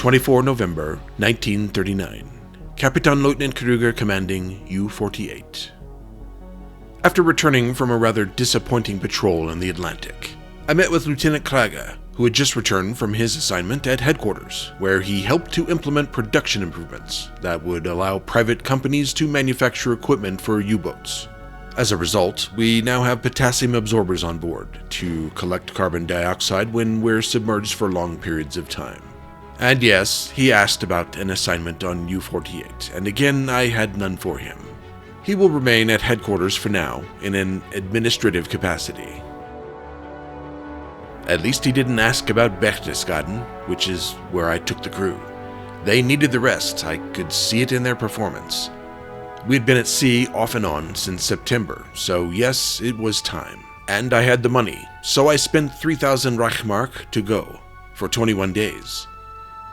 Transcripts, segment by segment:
24 November 1939. Captain Lieutenant Kruger commanding U-48. After returning from a rather disappointing patrol in the Atlantic, I met with Lieutenant Kraga, who had just returned from his assignment at headquarters, where he helped to implement production improvements that would allow private companies to manufacture equipment for U-boats. As a result, we now have potassium absorbers on board to collect carbon dioxide when we're submerged for long periods of time. And yes, he asked about an assignment on U-48, and again I had none for him. He will remain at headquarters for now, in an administrative capacity. At least he didn't ask about Berchtesgaden, which is where I took the crew. They needed the rest, I could see it in their performance. We had been at sea off and on since September, so yes, it was time. And I had the money, so I spent 3,000 Reichsmark to go, for 21 days.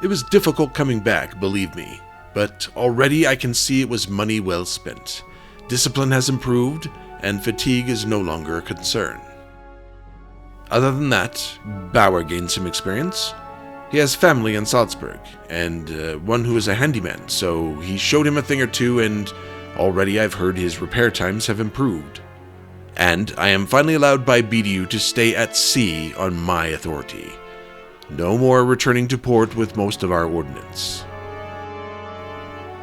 It was difficult coming back, believe me, but already I can see it was money well spent. Discipline has improved, and fatigue is no longer a concern. Other than that, Bauer gained some experience. He has family in Salzburg, and one who is a handyman, so he showed him a thing or two, and already I've heard his repair times have improved. And I am finally allowed by BDU to stay at sea on my authority. No more returning to port with most of our ordnance.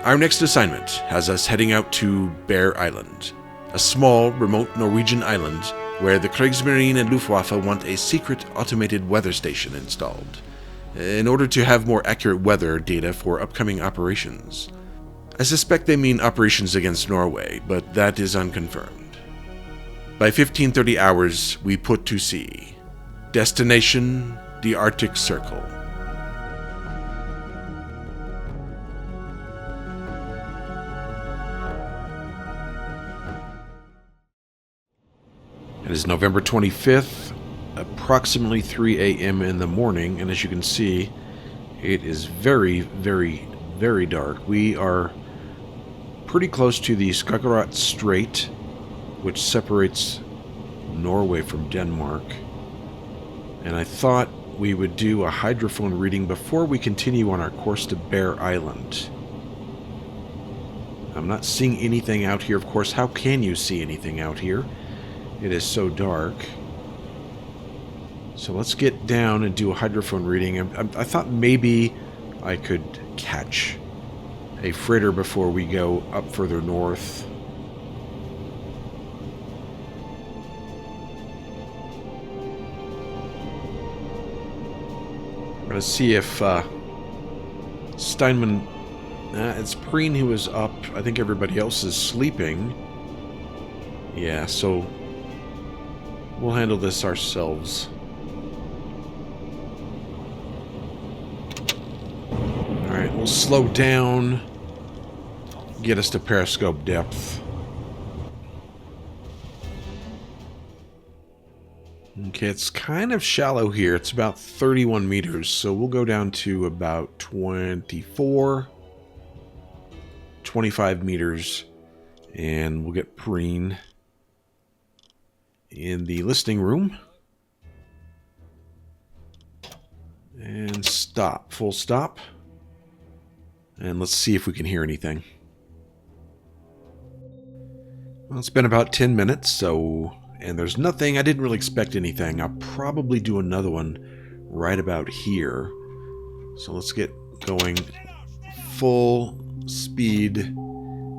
Our next assignment has us heading out to Bear Island, a small, remote Norwegian island where the Kriegsmarine and Luftwaffe want a secret automated weather station installed, in order to have more accurate weather data for upcoming operations. I suspect they mean operations against Norway, but that is unconfirmed. By 15:30 hours, we put to sea. Destination, the Arctic Circle. It is November 25th, approximately 3 a.m. in the morning, and as you can see, it is very, very, very dark. We are pretty close to the Skagerrak Strait, which separates Norway from Denmark. And I thought we would do a hydrophone reading before we continue on our course to Bear Island. I'm not seeing anything out here, of course. How can you see anything out here? It is so dark. So let's get down and do a hydrophone reading. I thought maybe I could catch a freighter before we go up further north. I'm going to see if Steinman... it's Preen who is up. I think everybody else is sleeping. Yeah, so we'll handle this ourselves. Alright, we'll slow down. Get us to periscope depth. Okay, it's kind of shallow here. It's about 31 meters, so we'll go down to about 24, 25 meters, and we'll get Preen in the listening room. And stop. Full stop. And let's see if we can hear anything. Well, it's been about 10 minutes, so... And there's nothing. I didn't really expect anything. I'll probably do another one right about here. So let's get going full speed.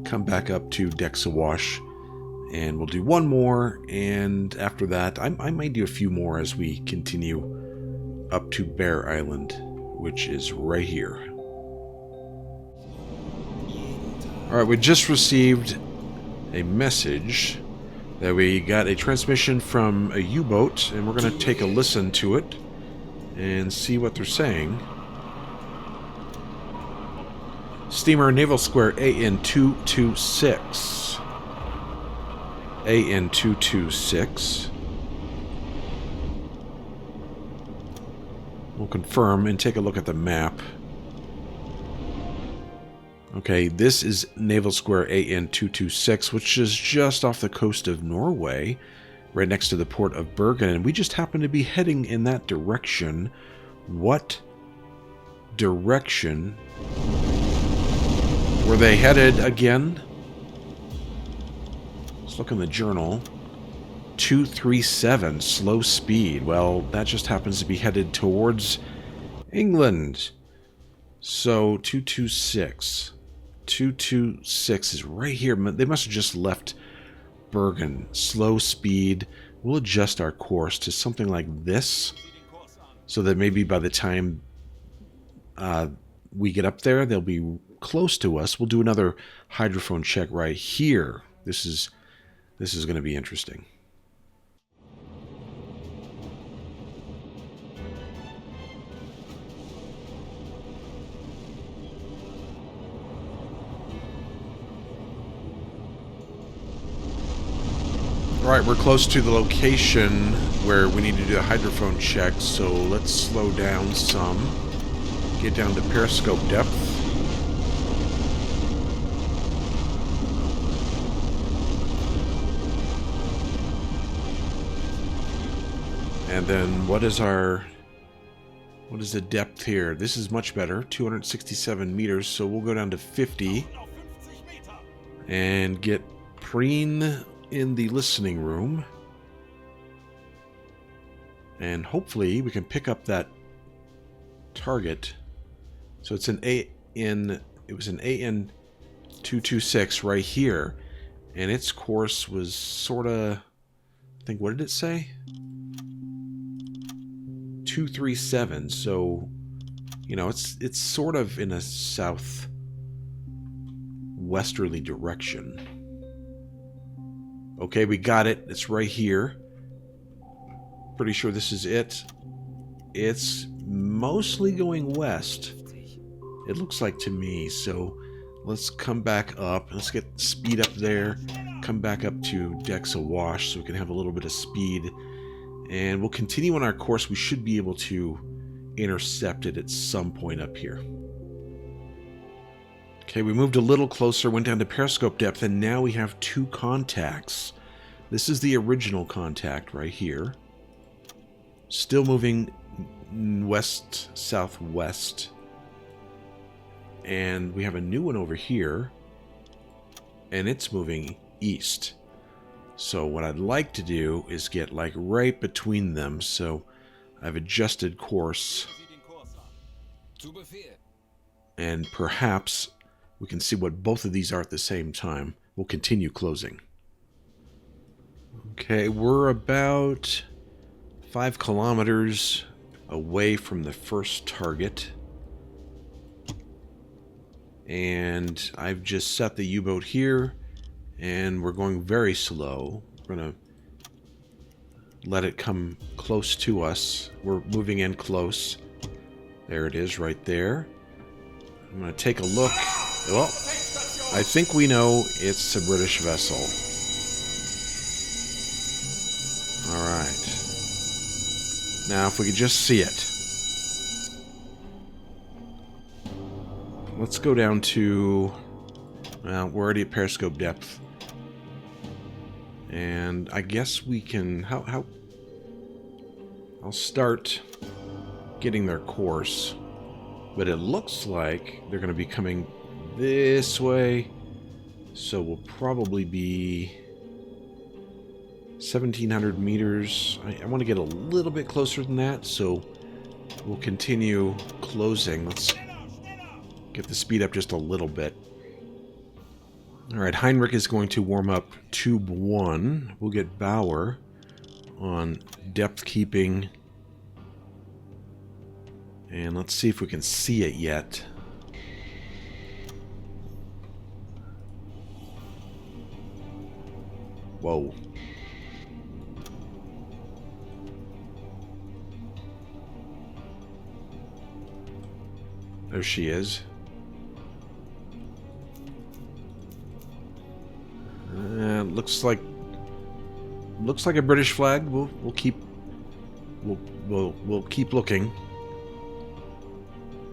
Come back up to decks awash. And we'll do one more. And after that, I might do a few more as we continue up to Bear Island, which is right here. Alright, we just received a message that we got a transmission from a U-boat, and we're going to take a listen to it and see what they're saying. Steamer Naval Square AN-226. AN-226. We'll confirm and take a look at the map. Okay, this is Naval Square AN-226, which is just off the coast of Norway, right next to the port of Bergen, and we just happen to be heading in that direction. What direction. Were they headed again? Let's look in the journal. 237, slow speed. Well, that just happens to be headed towards England. So, 226. 226 is right here. They must have just left Bergen. Slow speed. We'll adjust our course to something like this, so that maybe by the time we get up there, they'll be close to us. We'll do another hydrophone check right here. This is going to be interesting. Alright, we're close to the location where we need to do a hydrophone check, so let's slow down some. Get down to periscope depth. And then what is the depth here? This is much better, 267 meters, so we'll go down to 50 and get Preen in the listening room, and hopefully we can pick up that target. So it's an it was an AN 226 right here, and its course was sorta, I think, what did it say? 237. So, you know, it's sort of in a southwesterly direction. Okay, we got it. It's right here. Pretty sure this is it. It's mostly going west, it looks like to me. So let's come back up. Let's get speed up there. Come back up to decks awash so we can have a little bit of speed. And we'll continue on our course. We should be able to intercept it at some point up here. Okay, we moved a little closer, went down to periscope depth, and now we have two contacts. This is the original contact right here. Still moving west-southwest. And we have a new one over here, and it's moving east. So what I'd like to do is get like right between them. So I've adjusted course. And perhaps we can see what both of these are at the same time. We'll continue closing. Okay, we're about 5 kilometers away from the first target. And I've just set the U-boat here, and we're going very slow. We're going to let it come close to us. We're moving in close. There it is right there. I'm going to take a look. Well, I think we know it's a British vessel. Alright. Now, if we could just see it. Let's go down to... Well, we're already at periscope depth. And I guess we can... How... I'll start getting their course. But it looks like they're going to be coming this way. So we'll probably be 1,700 meters. I want to get a little bit closer than that, so we'll continue closing. Let's get the speed up just a little bit. Alright, Heinrich is going to warm up tube 1. We'll get Bauer on depth keeping. And let's see if we can see it yet. Whoa. There she is. Looks like a British flag. We'll keep looking,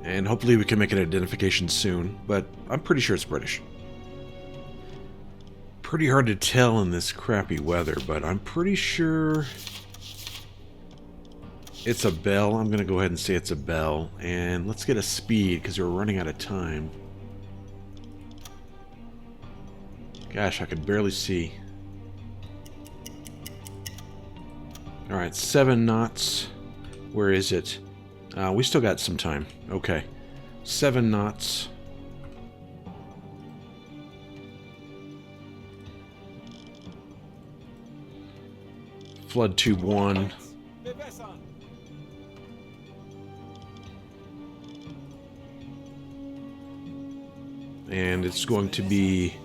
and hopefully we can make an identification soon. But I'm pretty sure it's British. Pretty hard to tell in this crappy weather, but I'm pretty sure It's a bell. I'm going to go ahead and say it's a bell. And let's get a speed because we're running out of time. Gosh, I could barely see. Alright, 7 knots. Where is it? We still got some time. Okay. 7 knots. Flood tube 1. And it's going to be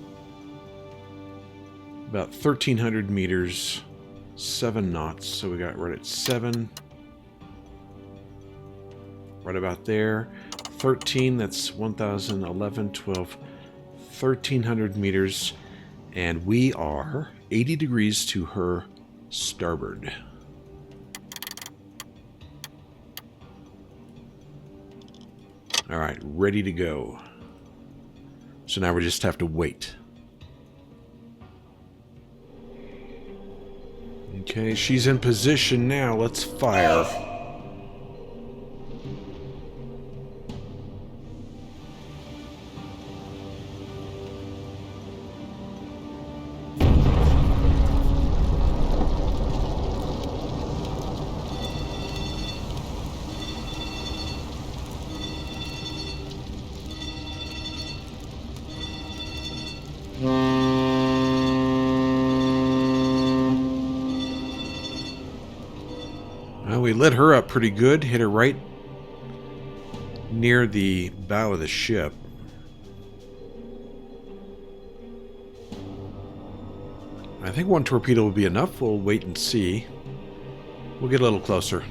about 1,300 meters, 7 knots. So we got right at 7. Right about there. 13, that's 1,011, 12, 1,300 meters. And we are 80 degrees to her starboard. Alright, ready to go. So now we just have to wait. Okay, she's in position now. Let's fire. Well, we lit her up pretty good. Hit her right near the bow of the ship. I think 1 torpedo will be enough. We'll wait and see. We'll get a little closer.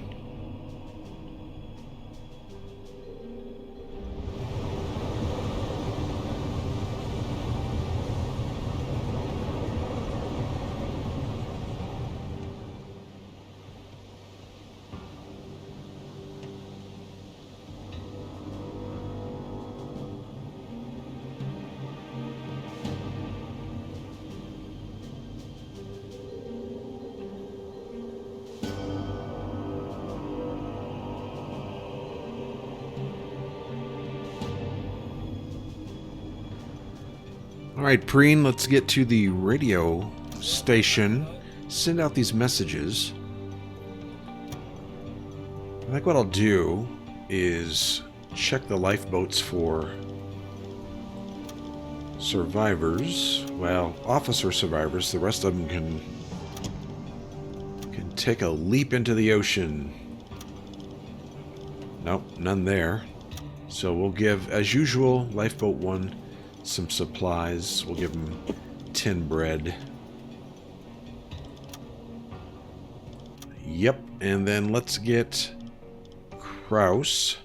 Alright, Preen, let's get to the radio station. Send out these messages. I think what I'll do is check the lifeboats for survivors. Well, officer survivors. The rest of them can take a leap into the ocean. Nope, none there. So we'll give, as usual, lifeboat 1 some supplies. We'll give them 10 bread. Yep, and then let's get Kraus,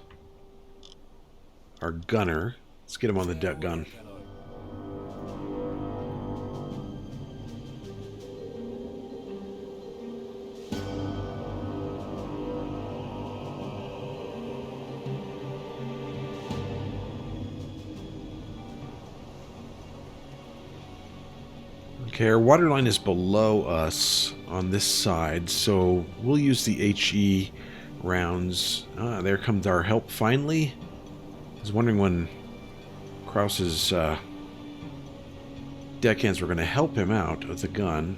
our gunner. Let's get him on the deck gun. Okay, our water line is below us on this side, so we'll use the HE rounds. There comes our help finally. I was wondering when Kraus's deckhands were going to help him out with the gun.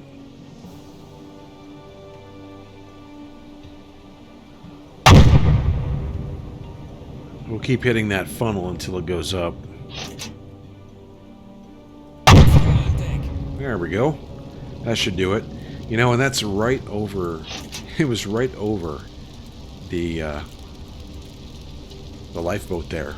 We'll keep hitting that funnel until it goes up. There we go. That should do it. You know, and that's right over... It was right over the lifeboat there.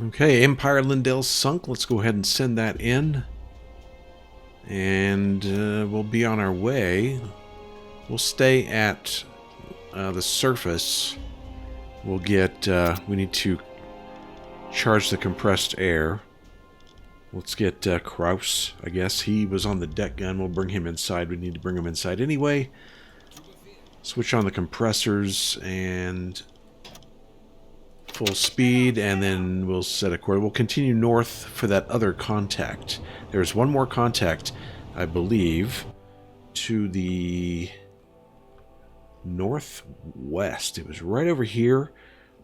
Okay, Empire Lindell sunk. Let's go ahead and send that in. And we'll be on our way. We'll stay at the surface. We'll get... we need to charge the compressed air. Let's get Kraus, I guess. He was on the deck gun. We'll bring him inside. We need to bring him inside anyway. Switch on the compressors and full speed, and then we'll set a course. We'll continue north for that other contact. There's one more contact, I believe, to the northwest. It was right over here.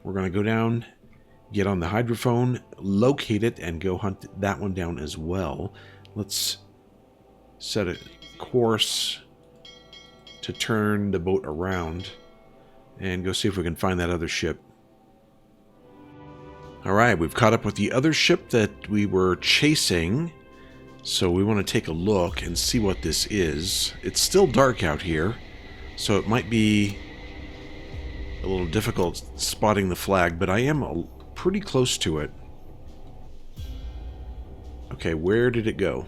We're going to go down, get on the hydrophone, locate it, and go hunt that one down as well. Let's set a course to turn the boat around and go see if we can find that other ship. Alright, we've caught up with the other ship that we were chasing, so we want to take a look and see what this is. It's still dark out here, so it might be a little difficult spotting the flag, but I am pretty close to it. Okay, where did it go?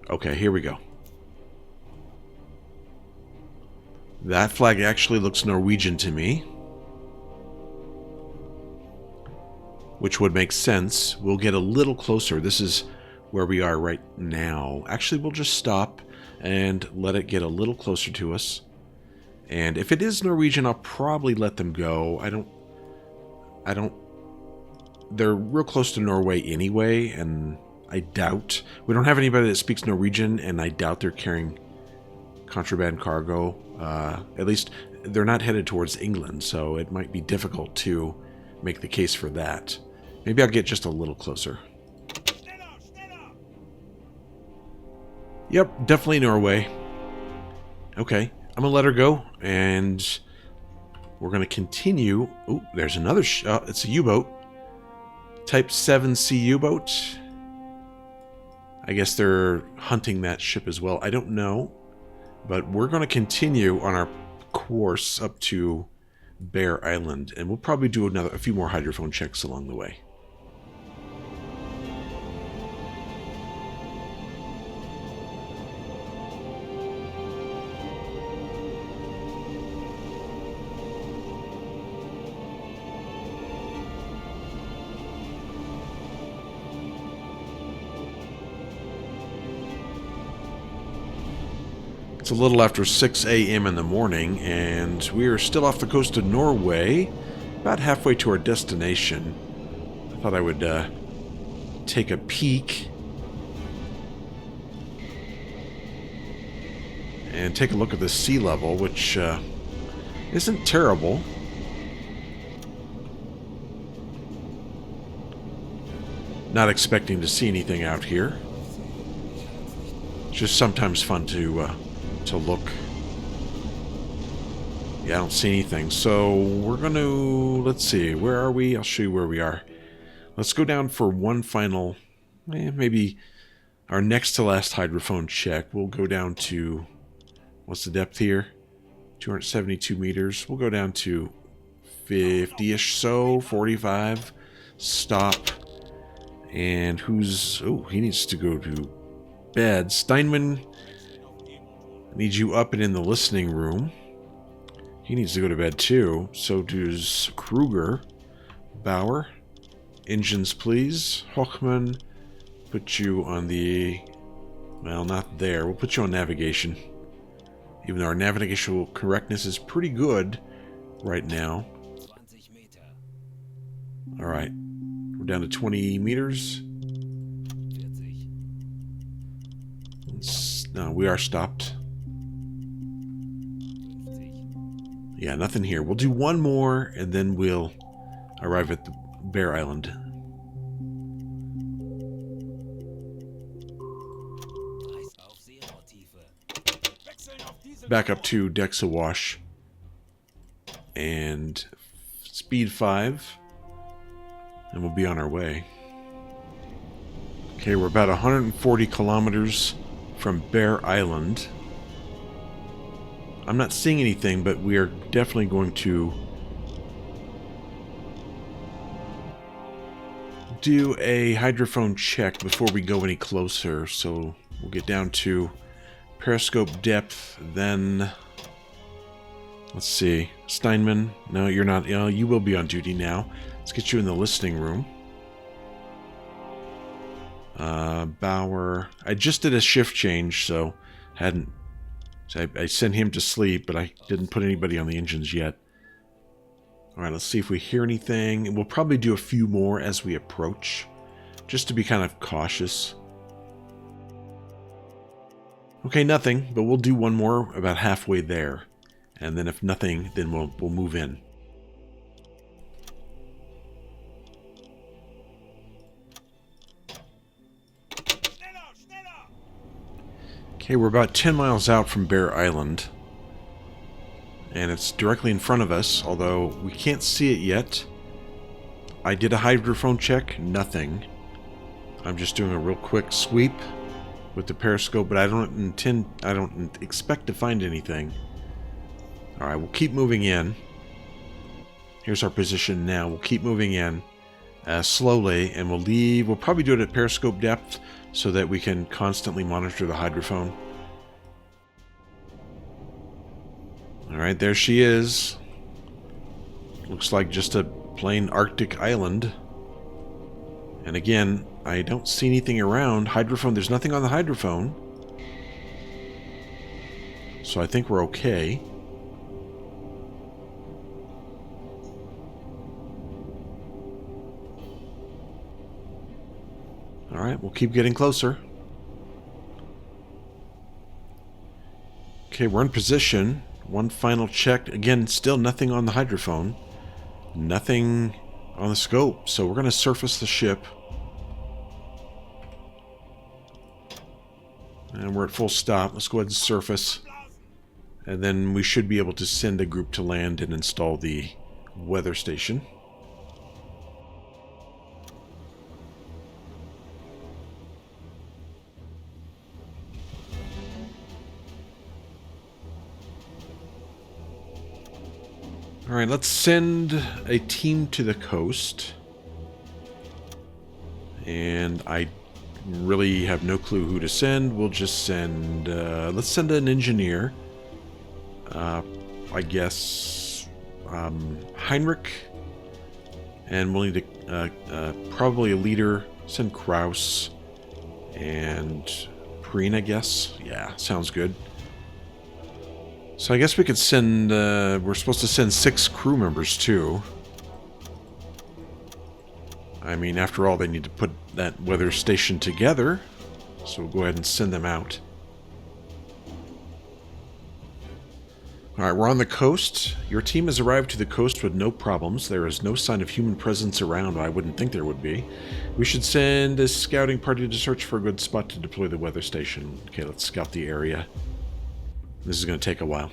Okay, here we go. That flag actually looks Norwegian to me, which would make sense. We'll get a little closer. This is where we are right now. Actually, we'll just stop and let it get a little closer to us. And if it is Norwegian, I'll probably let them go. They're real close to Norway anyway, and I doubt... We don't have anybody that speaks Norwegian, and I doubt they're carrying contraband cargo. At least they're not headed towards England, so it might be difficult to make the case for that. Maybe I'll get just a little closer. Yep, definitely Norway. Okay, I'm gonna let her go, and we're gonna continue. Oh, there's another it's a U-boat. Type 7C U-boat. I guess they're hunting that ship as well. I don't know. But we're going to continue on our course up to Bear Island, and we'll probably do a few more hydrophone checks along the way. It's a little after 6 a.m. in the morning, and we are still off the coast of Norway, about halfway to our destination. I thought I would take a peek and take a look at the sea level, which isn't terrible. Not expecting to see anything out here. It's just sometimes fun to look. Yeah, I don't see anything. So we're going to, let's see, where are we? I'll show you where we are. Let's go down for one final, maybe our next to last hydrophone check. We'll go down to, what's the depth here? 272 meters. We'll go down to 50-ish, so 45. Stop. And who's, oh, he needs to go to bed. Steinman needs you up and in the listening room. He needs to go to bed too. So does Kruger. Bauer. Engines, please. Hochman. Put you on the... Well, not there. We'll put you on navigation. Even though our navigational correctness is pretty good right now. Alright. We're down to 20 meters. No, we are stopped. Yeah, nothing here. We'll do one more, and then we'll arrive at the Bear Island. Back up to decks awash. And speed 5. And we'll be on our way. Okay, we're about 140 kilometers from Bear Island. I'm not seeing anything, but we are definitely going to do a hydrophone check before we go any closer. So we'll get down to periscope depth, then... Let's see. Steinman. No, you're not. You will be on duty now. Let's get you in the listening room. Bauer. I just did a shift change, so hadn't... I sent him to sleep, but I didn't put anybody on the engines yet. Alright, let's see if we hear anything. We'll probably do a few more as we approach, just to be kind of cautious. Okay, nothing, but we'll do one more about halfway there. And then if nothing, then we'll move in. Okay, we're about 10 miles out from Bear Island. And it's directly in front of us, although we can't see it yet. I did a hydrophone check, nothing. I'm just doing a real quick sweep with the periscope, but I don't expect to find anything. Alright, we'll keep moving in. Here's our position now. We'll keep moving in slowly, and we'll leave. We'll probably do it at periscope depth so that we can constantly monitor the hydrophone. Alright, there she is. Looks like just a plain Arctic island. And again, I don't see anything around. Hydrophone, there's nothing on the hydrophone. So I think we're okay. Alright, we'll keep getting closer. Okay, we're in position. One final check. Again, still nothing on the hydrophone. Nothing on the scope. So we're going to surface the ship. And we're at full stop. Let's go ahead and surface. And then we should be able to send a group to land and install the weather station. Alright, let's send a team to the coast. And I really have no clue who to send. We'll just send... let's send an engineer. I guess... Heinrich. And we'll need probably a leader. Send Kraus. And Preen, I guess. Yeah, sounds good. So I guess we could send, we're supposed to send 6 crew members too. I mean, after all, they need to put that weather station together. So we'll go ahead and send them out. Alright, we're on the coast. Your team has arrived to the coast with no problems. There is no sign of human presence around. I wouldn't think there would be. We should send a scouting party to search for a good spot to deploy the weather station. Okay, let's scout the area. This is going to take a while.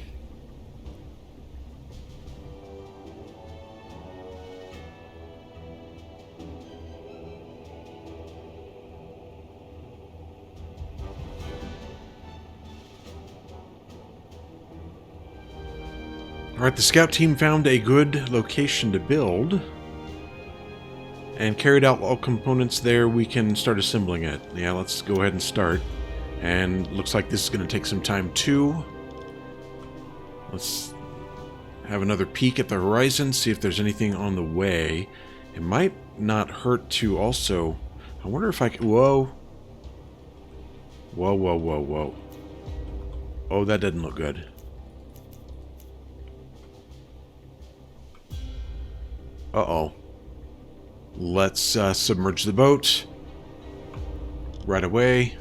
Alright, the scout team found a good location to build and carried out all components there. We can start assembling it. Yeah, let's go ahead and start. And looks like this is going to take some time too. Let's have another peek at the horizon, see if there's anything on the way. It might not hurt to also... I wonder if I can... Whoa. Whoa, whoa, whoa, whoa. Oh, that doesn't look good. Uh-oh. Let's submerge the boat. Right away.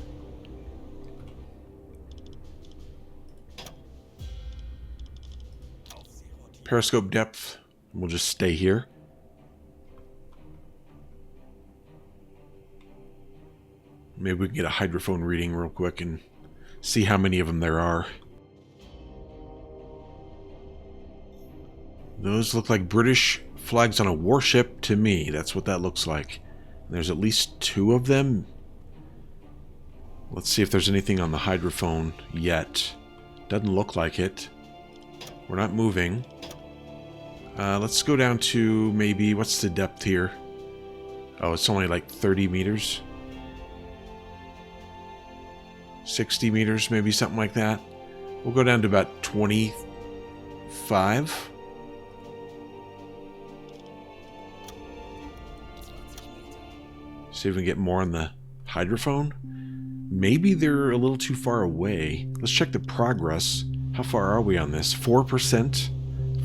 Periscope depth. We'll just stay here. Maybe we can get a hydrophone reading real quick and see how many of them there are. Those look like British flags on a warship to me. That's what that looks like. There's at least 2 of them. Let's see if there's anything on the hydrophone yet. Doesn't look like it. We're not moving. Let's go down to maybe, what's the depth here? Oh, it's only like 30 meters. 60 meters, maybe something like that. We'll go down to about 25. See if we can get more on the hydrophone. Maybe they're a little too far away. Let's check the progress. How far are we on this? 4%?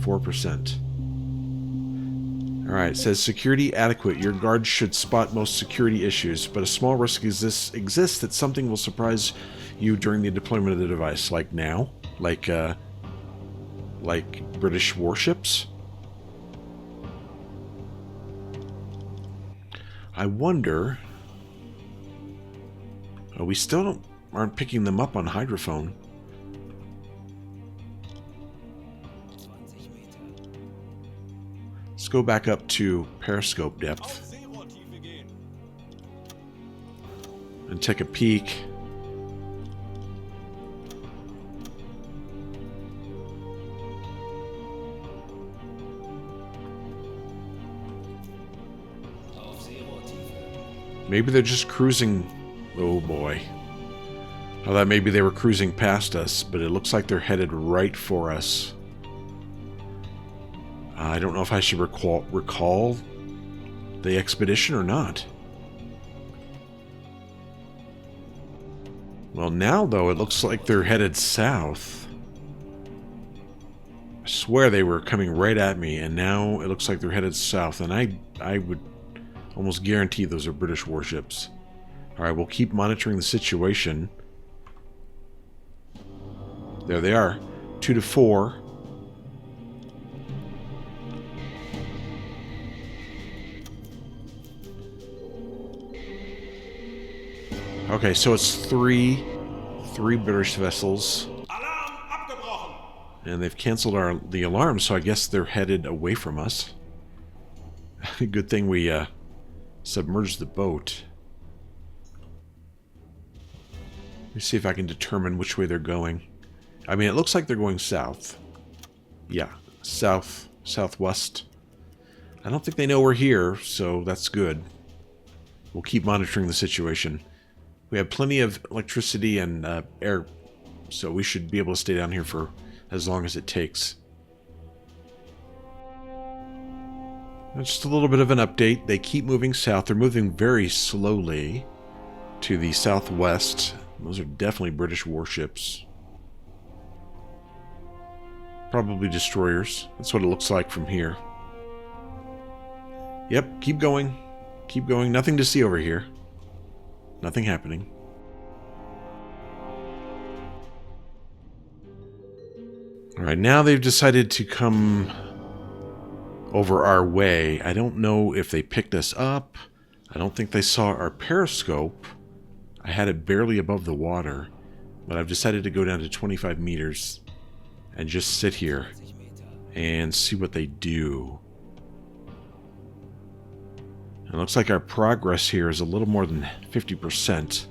4%. Alright, it says security adequate. Your guards should spot most security issues, but a small risk exists that something will surprise you during the deployment of the device. Like now? Like British warships? I wonder... Oh, we still aren't picking them up on hydrophone. Let's go back up to periscope depth and take a peek. Maybe they're just cruising. Oh boy. I thought maybe they were cruising past us, but it looks like they're headed right for us. I don't know if I should recall the expedition or not. Well, now, though, it looks like they're headed south. I swear they were coming right at me, and now it looks like they're headed south, and I would almost guarantee those are British warships. Alright, we'll keep monitoring the situation. There they are. 2 to 4. Okay, so it's three British vessels. And they've canceled the alarm, so I guess they're headed away from us. Good thing we submerged the boat. Let me see if I can determine which way they're going. I mean, it looks like they're going south. Yeah, southwest. I don't think they know we're here, so that's good. We'll keep monitoring the situation. We have plenty of electricity and air, so we should be able to stay down here for as long as it takes. Just a little bit of an update. They keep moving south. They're moving very slowly to the southwest. Those are definitely British warships. Probably destroyers. That's what it looks like from here. Yep, keep going. Keep going. Nothing to see over here. Nothing happening. Alright, now they've decided to come over our way. I don't know if they picked us up. I don't think they saw our periscope. I had it barely above the water, but I've decided to go down to 25 meters and just sit here and see what they do. It looks like our progress here is a little more than 50%.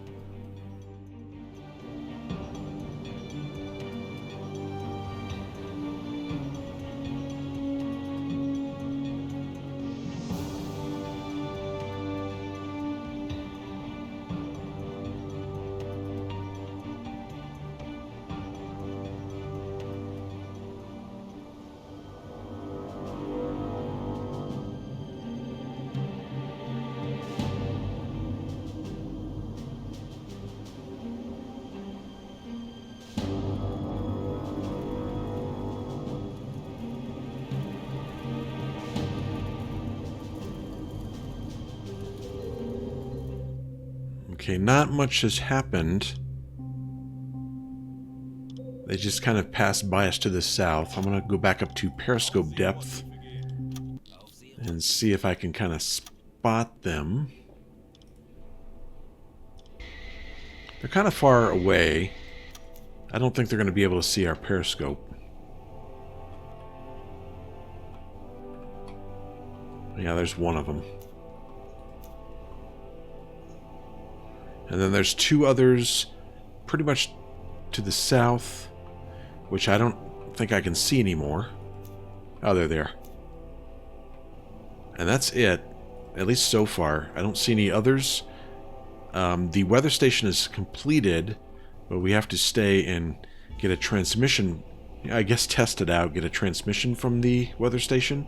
Okay, not much has happened. They just kind of passed by us to the south. I'm going to go back up to periscope depth and see if I can kind of spot them. They're kind of far away. I don't think they're going to be able to see our periscope. Yeah, there's one of them. And then there's two others pretty much to the south, which I don't think I can see anymore. Oh, they're there. And that's it. At least so far. I don't see any others. The weather station is completed, but we have to stay and get a transmission. I guess test it out, get a transmission from the weather station.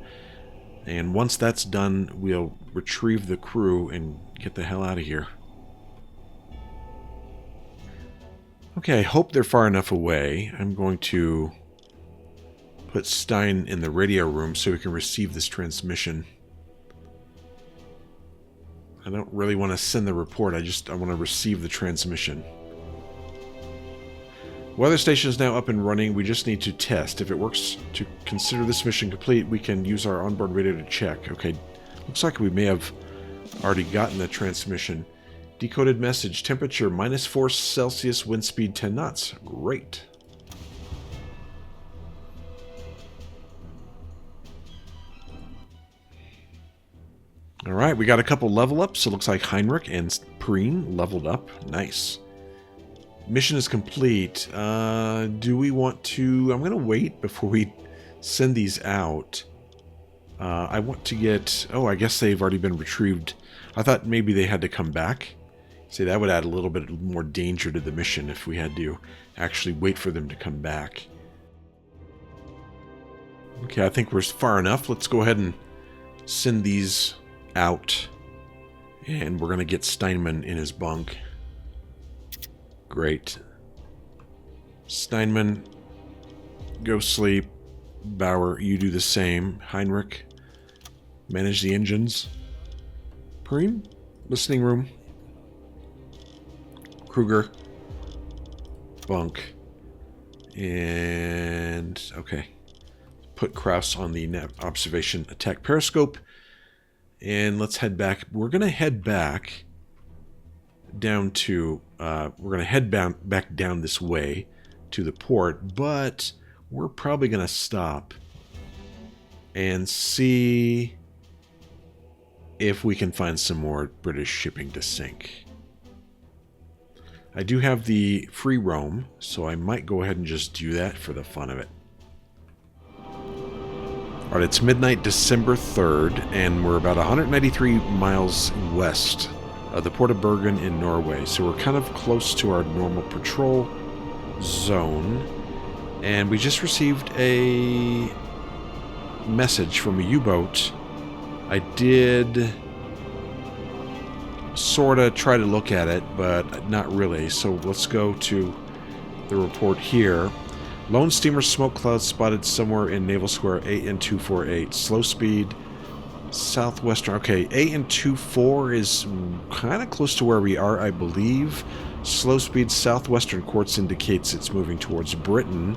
And once that's done, we'll retrieve the crew and get the hell out of here. Okay, I hope they're far enough away. I'm going to put Stein in the radio room so we can receive this transmission. I don't really want to send the report, I want to receive the transmission. Weather station is now up and running. We just need to test. If it works to consider this mission complete, we can use our onboard radio to check. Okay, looks like we may have already gotten the transmission. Decoded message, temperature -4 Celsius, wind speed 10 knots. Great. Alright, we got a couple level ups. It looks like Heinrich and Preen leveled up. Nice. Mission is complete. Do we want to... I'm going to wait before we send these out. I want to get... Oh, I guess they've already been retrieved. I thought maybe they had to come back. See, that would add a little bit more danger to the mission if we had to actually wait for them to come back. Okay, I think we're far enough. Let's go ahead and send these out. And we're going to get Steinman in his bunk. Great. Steinman, go sleep. Bauer, you do the same. Heinrich, manage the engines. Preen, listening room. Kruger, bunk. And, okay. Put Kraus on the observation attack periscope. And let's head back. We're going to head back down to... we're going to head back down this way to the port, but we're probably going to stop and see if we can find some more British shipping to sink. I do have the free roam, so I might go ahead and just do that for the fun of it. Alright, it's midnight, December 3rd, and we're about 193 miles west of the port of Bergen in Norway, so we're kind of close to our normal patrol zone. And we just received a message from a U-boat. I did sort of try to look at it, but not really. So let's go to the report here. Lone steamer smoke cloud spotted somewhere in Naval Square AN248. Slow speed, southwestern. Okay, AN24 is kind of close to where we are, I believe. Slow speed, southwestern quartz indicates it's moving towards Britain.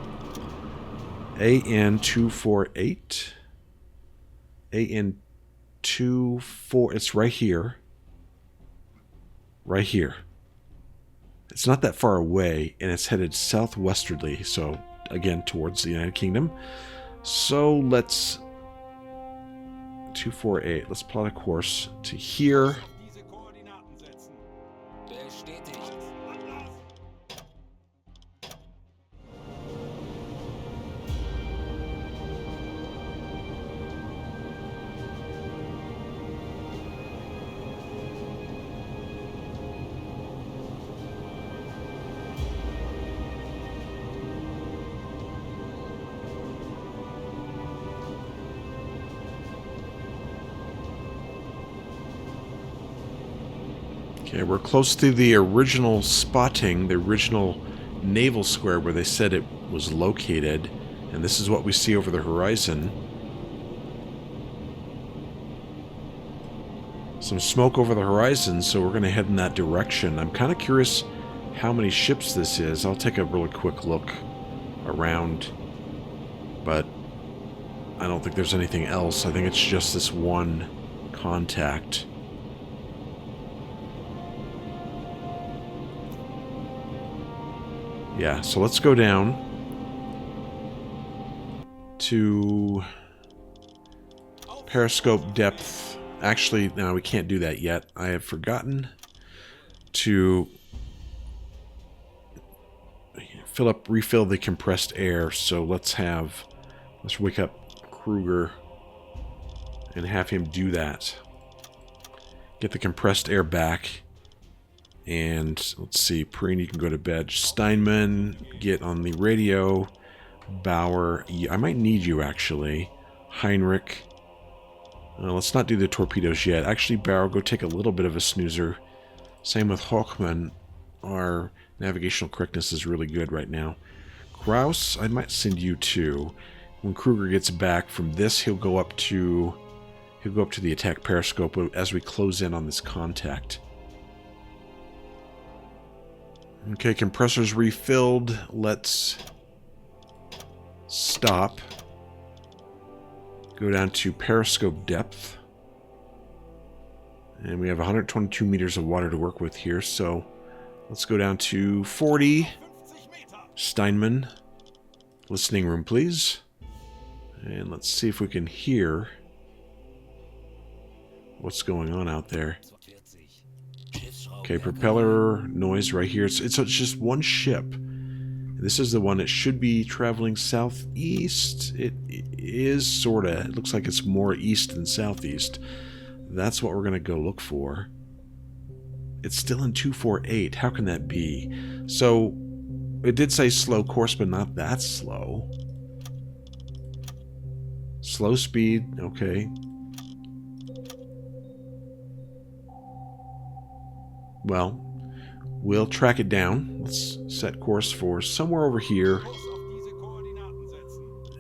AN248. AN24. It's right here. Right here. It's not that far away, and it's headed southwesterly, so again towards the United Kingdom. So let's 248. Let's plot a course to here. Okay, we're close to the original spotting, the original naval square where they said it was located, and this is what we see over the horizon. Some smoke over the horizon, so we're going to head in that direction. I'm kind of curious how many ships this is. I'll take a really quick look around, but I don't think there's anything else. I think it's just this one contact. Yeah, so let's go down to periscope depth. Actually, no, we can't do that yet. I have forgotten to refill the compressed air. So let's wake up Kruger and have him do that. Get the compressed air back. And let's see, Perrine, you can go to bed. Steinman, get on the radio. Bauer, I might need you actually. Heinrich. Let's not do the torpedoes yet. Actually, Bauer, go take a little bit of a snoozer. Same with Hochman. Our navigational correctness is really good right now. Kraus, I might send you too. When Kruger gets back from this, he'll go up to the attack periscope as we close in on this contact. Okay, compressors refilled. Let's stop. Go down to periscope depth. And we have 122 meters of water to work with here, so let's go down to 40. Steinman. Listening room, please. And let's see if we can hear what's going on out there. Okay, propeller noise right here. It's just one ship. This is the one that should be traveling southeast. It is sorta. It looks like it's more east than southeast. That's what we're gonna go look for. It's still in 248. How can that be? So it did say slow course, but not that slow. Slow speed, okay. Well, we'll track it down. Let's set course for somewhere over here.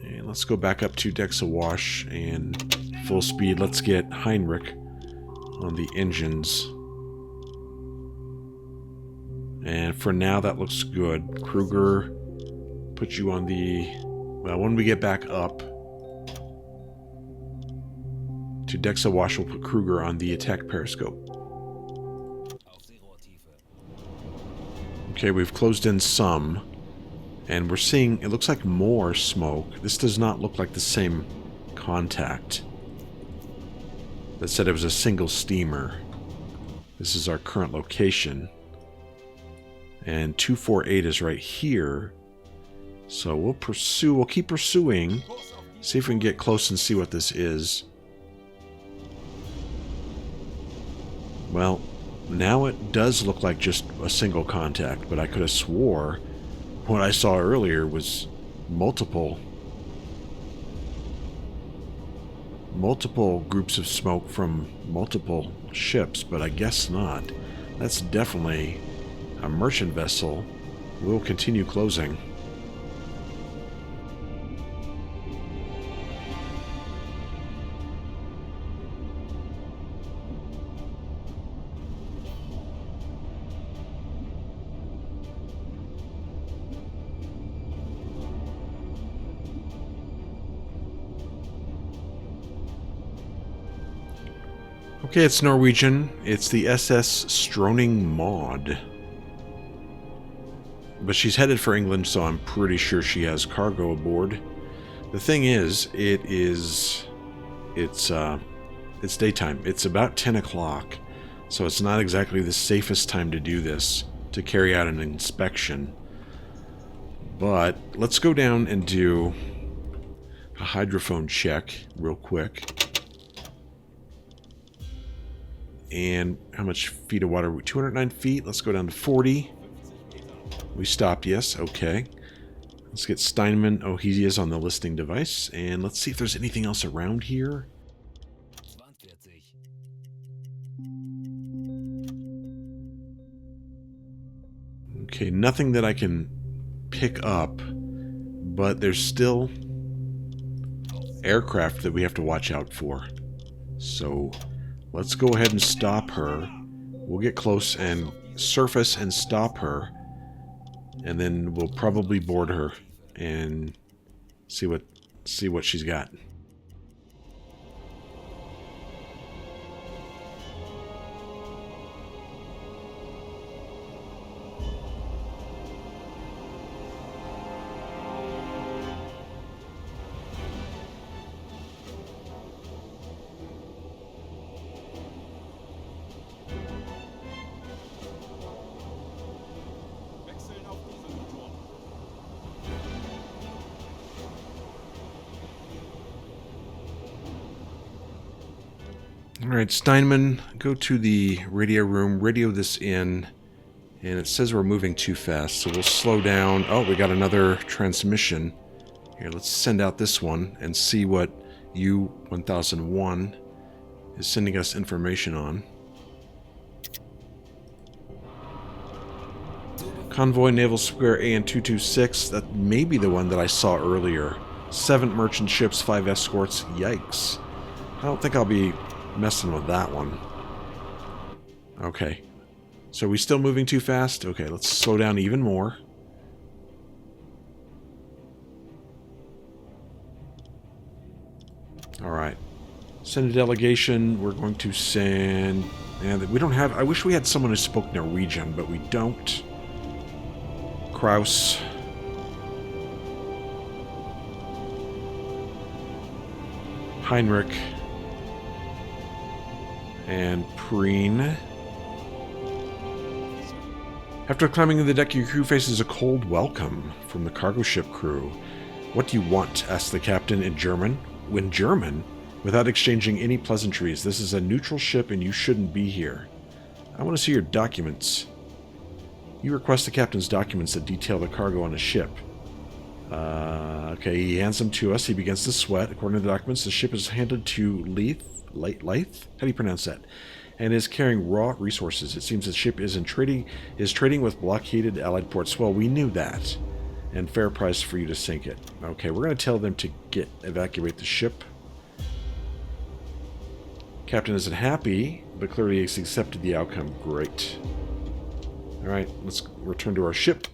And let's go back up to decks awash and full speed. Let's get Heinrich on the engines. And for now, that looks good. Kruger, put you on the... Well, when we get back up to decks awash, we'll put Kruger on the attack periscope. Okay, we've closed in some, and we're seeing, it looks like more smoke. This does not look like the same contact that said it was a single steamer. This is our current location. And 248 is right here. So we'll keep pursuing, see if we can get close and see what this is. Well, now it does look like just a single contact, but I could have swore what I saw earlier was multiple groups of smoke from multiple ships, but I guess not. That's definitely a merchant vessel. We'll continue closing. Okay, it's Norwegian. It's the SS Stroning Maud. But she's headed for England, so I'm pretty sure she has cargo aboard. The thing is, it's daytime. It's about 10 o'clock, so it's not exactly the safest time to do this, to carry out an inspection. But let's go down and do a hydrophone check real quick. And how much feet of water? 209 feet. Let's go down to 40. We stopped, yes. Okay. Let's get Steinman. Oh, he is on the listening device. And let's see if there's anything else around here. Okay, nothing that I can pick up. But there's still aircraft that we have to watch out for. So let's go ahead and stop her. We'll get close and surface and stop her. And then we'll probably board her and see what she's got. Alright, Steinman, go to the radio room, radio this in, and it says we're moving too fast, so we'll slow down. Oh, we got another transmission. Here, let's send out this one and see what U-1001 is sending us information on. Convoy Naval Square AN-226, that may be the one that I saw earlier. 7 merchant ships, 5 escorts, yikes. I don't think I'll be messing with that one. Okay. So are we still moving too fast? Okay, let's slow down even more. Alright. Send a delegation. We're going to send... And we don't have... I wish we had someone who spoke Norwegian, but we don't. Kraus. Heinrich. And Preen. After climbing to the deck, your crew faces a cold welcome from the cargo ship crew. What do you want? Asked the captain in German. In German? Without exchanging any pleasantries. This is a neutral ship and you shouldn't be here. I want to see your documents. You request the captain's documents that detail the cargo on a ship. Okay, he hands them to us. He begins to sweat. According to the documents, the ship is handed to Leith? How do you pronounce that? And is carrying raw resources. It seems the ship is trading with blockaded Allied ports. Well, we knew that. And fair price for you to sink it. Okay, we're going to tell them to evacuate the ship. Captain isn't happy, but clearly he's accepted the outcome. Great. Alright, let's return to our ship.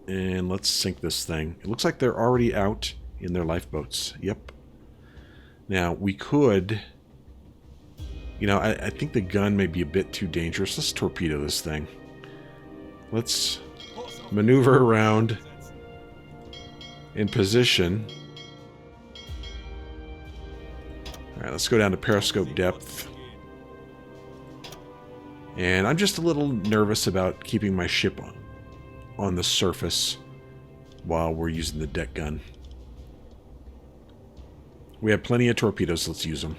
And let's sink this thing. It looks like they're already out in their lifeboats. Yep. Now, we could... You know, I think the gun may be a bit too dangerous. Let's torpedo this thing. Let's maneuver around in position. Alright, let's go down to periscope depth. And I'm just a little nervous about keeping my ship on the surface while we're using the deck gun. We have plenty of torpedoes, let's use them.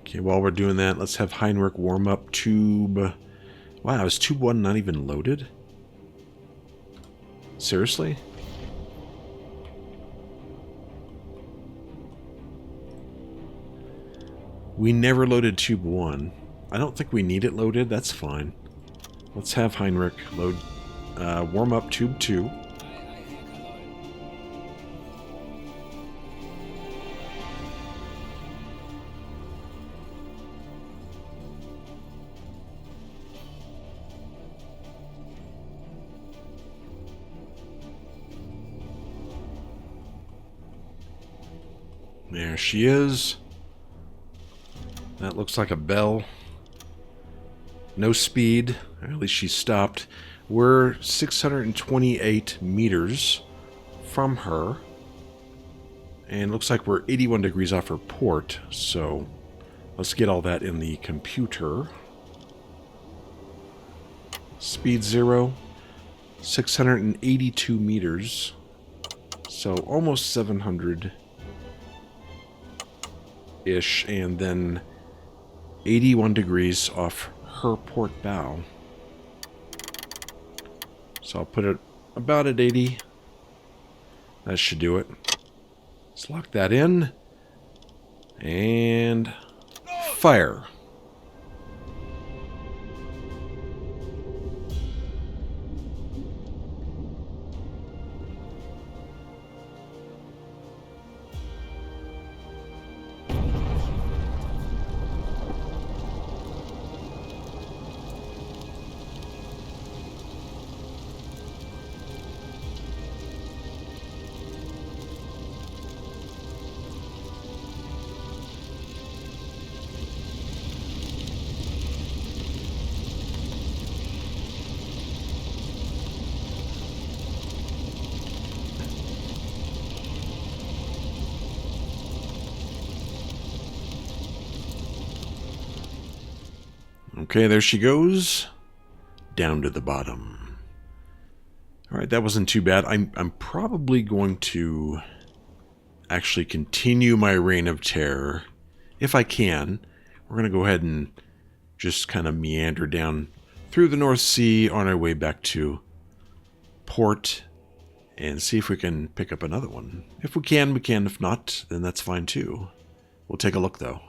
Okay, while we're doing that, let's have Heinrich warm up tube. Wow, is tube 1 not even loaded? Seriously? We never loaded tube 1. I don't think we need it loaded. That's fine. Let's have Heinrich load, warm up tube 2. There she is. That looks like a bell. No speed. Or at least she stopped. We're 628 meters from her. And looks like we're 81 degrees off her port. So let's get all that in the computer. Speed 0. 682 meters. So almost 700. Ish, and then 81 degrees off her port bow. So I'll put it about at 80. That should do it. Let's lock that in. And fire. Okay, there she goes. Down to the bottom. Alright, that wasn't too bad. I'm probably going to actually continue my reign of terror. If I can. We're going to go ahead and just kind of meander down through the North Sea on our way back to port and see if we can pick up another one. If we can, we can. If not, then that's fine too. We'll take a look though.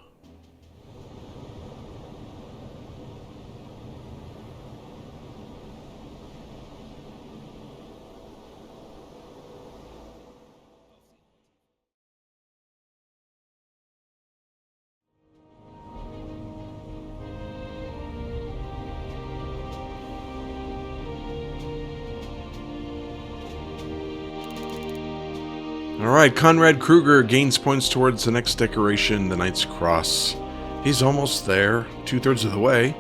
Alright, Conrad Kruger gains points towards the next decoration, the Knight's Cross. He's almost there, 2/3 of the way.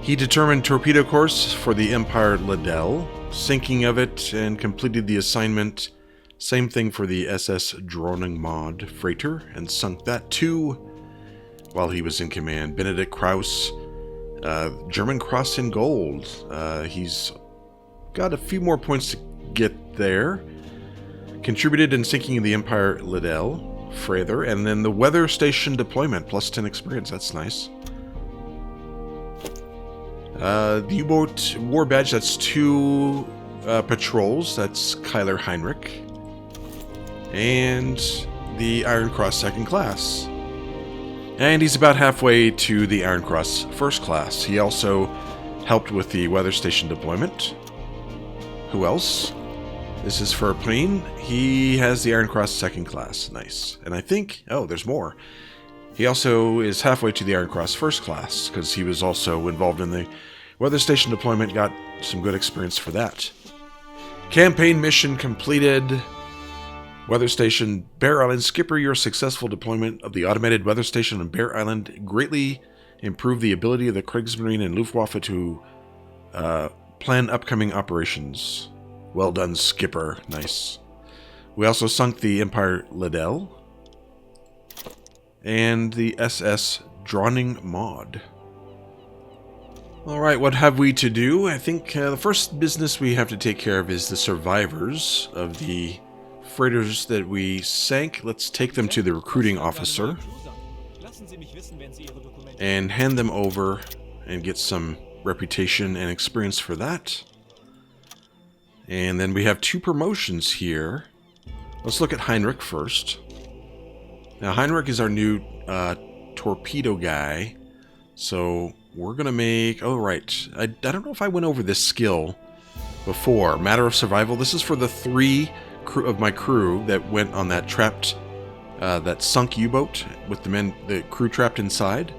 He determined torpedo course for the Empire Liddell, sinking of it, and completed the assignment. Same thing for the SS Droning Mod freighter, and sunk that too while he was in command. Benedict Krauss, German Cross in gold. He's got a few more points to get there. Contributed in sinking the Empire Liddell, further, and then the weather station deployment, plus 10 experience, that's nice. The U-boat war badge, that's 2 patrols, that's Kyler Heinrich. And the Iron Cross 2nd class. And he's about halfway to the Iron Cross 1st class. He also helped with the weather station deployment. Who else? This is for Plane. He has the Iron Cross 2nd class. Nice. And I think... oh, there's more. He also is halfway to the Iron Cross 1st class, because he was also involved in the weather station deployment, got some good experience for that. Campaign mission completed. Weather station, Bear Island. Skipper, your successful deployment of the automated weather station on Bear Island greatly improved the ability of the Kriegsmarine and Luftwaffe to plan upcoming operations. Well done, Skipper. Nice. We also sunk the Empire Liddell and the SS Droning Mod. Alright, what have we to do? I think the first business we have to take care of is the survivors of the freighters that we sank. Let's take them to the recruiting officer and hand them over and get some reputation and experience for that. And then we have 2 promotions here. Let's look at Heinrich first. Now, Heinrich is our new torpedo guy. So, we're going to make... oh, right. I don't know if I went over this skill before. Matter of Survival. This is for the 3 of my crew that went on that trapped... that sunk U-boat with the crew trapped inside.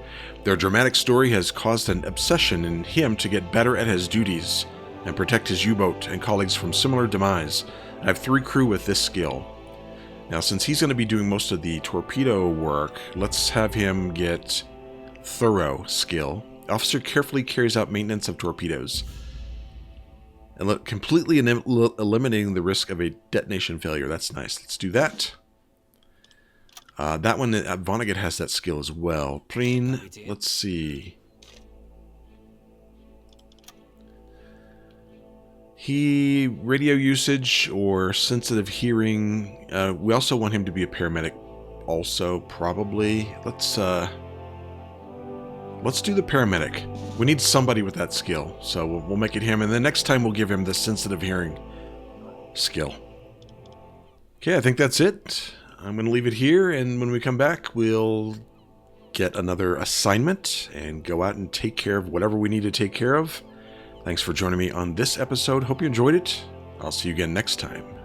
Their dramatic story has caused an obsession in him to get better at his duties and protect his U-boat and colleagues from similar demise. I have 3 crew with this skill. Now, since he's going to be doing most of the torpedo work, let's have him get Thorough skill. Officer carefully carries out maintenance of torpedoes, and completely eliminating the risk of a detonation failure. That's nice. Let's do that. That one, Vonnegut has that skill as well. Plane, let's see. He, radio usage or sensitive hearing. We also want him to be a paramedic also, probably. Let's do the paramedic. We need somebody with that skill, so we'll make it him. And then next time we'll give him the sensitive hearing skill. Okay, I think that's it. I'm going to leave it here, and when we come back, we'll get another assignment and go out and take care of whatever we need to take care of. Thanks for joining me on this episode. Hope you enjoyed it. I'll see you again next time.